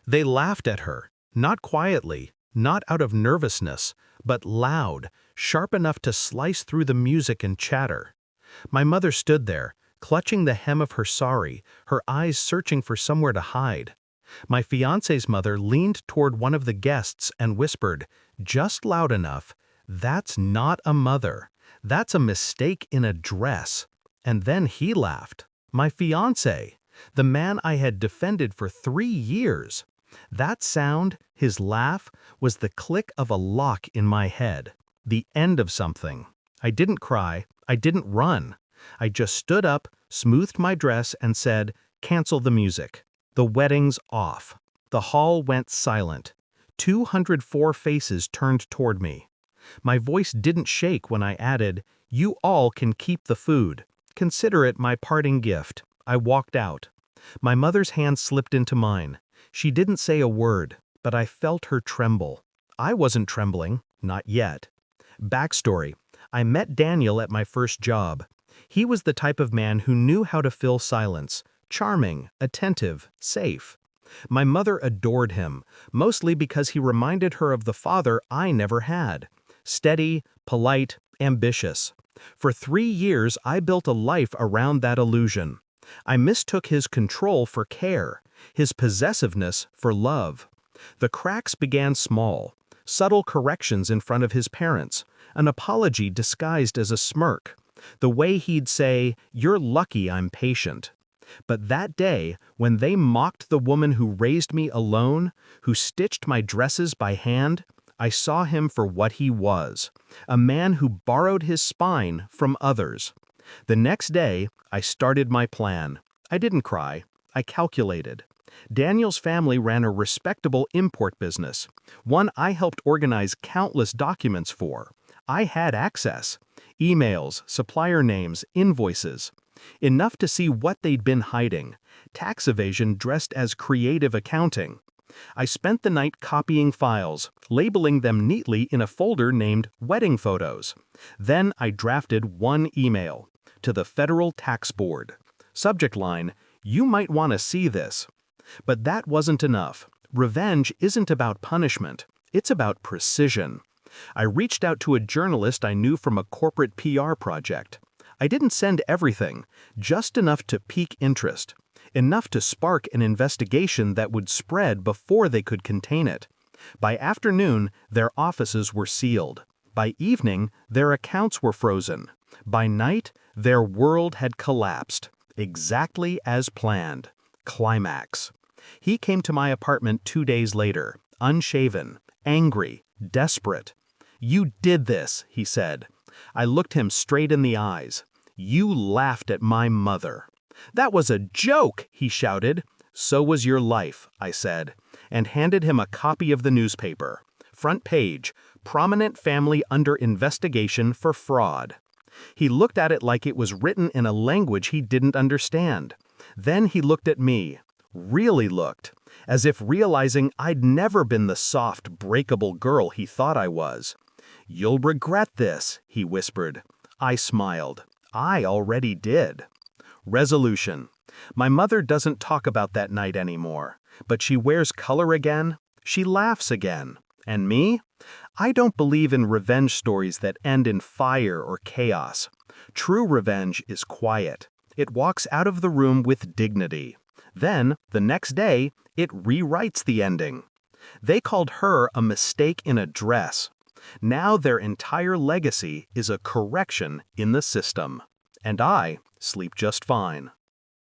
They laughed at her, not quietly, not out of nervousness, but loud, sharp enough to slice through the music and chatter. My mother stood there, clutching the hem of her sari, her eyes searching for somewhere to hide. My fiancé's mother leaned toward one of the guests and whispered, just loud enough, "That's not a mother. That's a mistake in a dress." And then he laughed. My fiancé, the man I had defended for 3 years. That sound, his laugh, was the click of a lock in my head. The end of something. I didn't cry. I didn't run. I just stood up, smoothed my dress, and said, "Cancel the music." The wedding's off. The hall went silent. 204 faces turned toward me. My voice didn't shake when I added, "You all can keep the food. Consider it my parting gift." I walked out. My mother's hand slipped into mine. She didn't say a word, but I felt her tremble. I wasn't trembling, not yet. Backstory: I met Daniel at my first job. He was the type of man who knew how to fill silence. Charming, attentive, safe. My mother adored him, mostly because he reminded her of the father I never had. Steady, polite, ambitious. For 3 years I built a life around that illusion. I mistook his control for care, his possessiveness for love. The cracks began small, subtle corrections in front of his parents, an apology disguised as a smirk, the way he'd say, "You're lucky I'm patient." But that day, when they mocked the woman who raised me alone, who stitched my dresses by hand, I saw him for what he was, a man who borrowed his spine from others. The next day, I started my plan. I didn't cry. I calculated. Daniel's family ran a respectable import business, one I helped organize countless documents for. I had access. Emails, supplier names, invoices. Enough to see what they'd been hiding. Tax evasion dressed as creative accounting. I spent the night copying files, labeling them neatly in a folder named Wedding Photos. Then I drafted one email. To the Federal Tax Board. Subject line: "You might want to see this." But that wasn't enough. Revenge isn't about punishment. It's about precision. I reached out to a journalist I knew from a corporate PR project. I didn't send everything, just enough to pique interest, enough to spark an investigation that would spread before they could contain it. By afternoon, their offices were sealed. By evening, their accounts were frozen. By night, their world had collapsed. Exactly as planned. Climax. He came to my apartment 2 days later, unshaven, angry, desperate. "You did this," he said. I looked him straight in the eyes. "You laughed at my mother." "That was a joke," he shouted. "So was your life," I said, and handed him a copy of the newspaper. Front page: "Prominent family under investigation for fraud." He looked at it like it was written in a language he didn't understand. Then he looked at me, really looked, as if realizing I'd never been the soft, breakable girl he thought I was. "You'll regret this," he whispered. I smiled. I already did. Resolution. My mother doesn't talk about that night anymore, but she wears color again, she laughs again. And me? I don't believe in revenge stories that end in fire or chaos. True revenge is quiet. It walks out of the room with dignity. Then, the next day, it rewrites the ending. They called her a mistake in a dress. Now their entire legacy is a correction in the system. And I sleep just fine.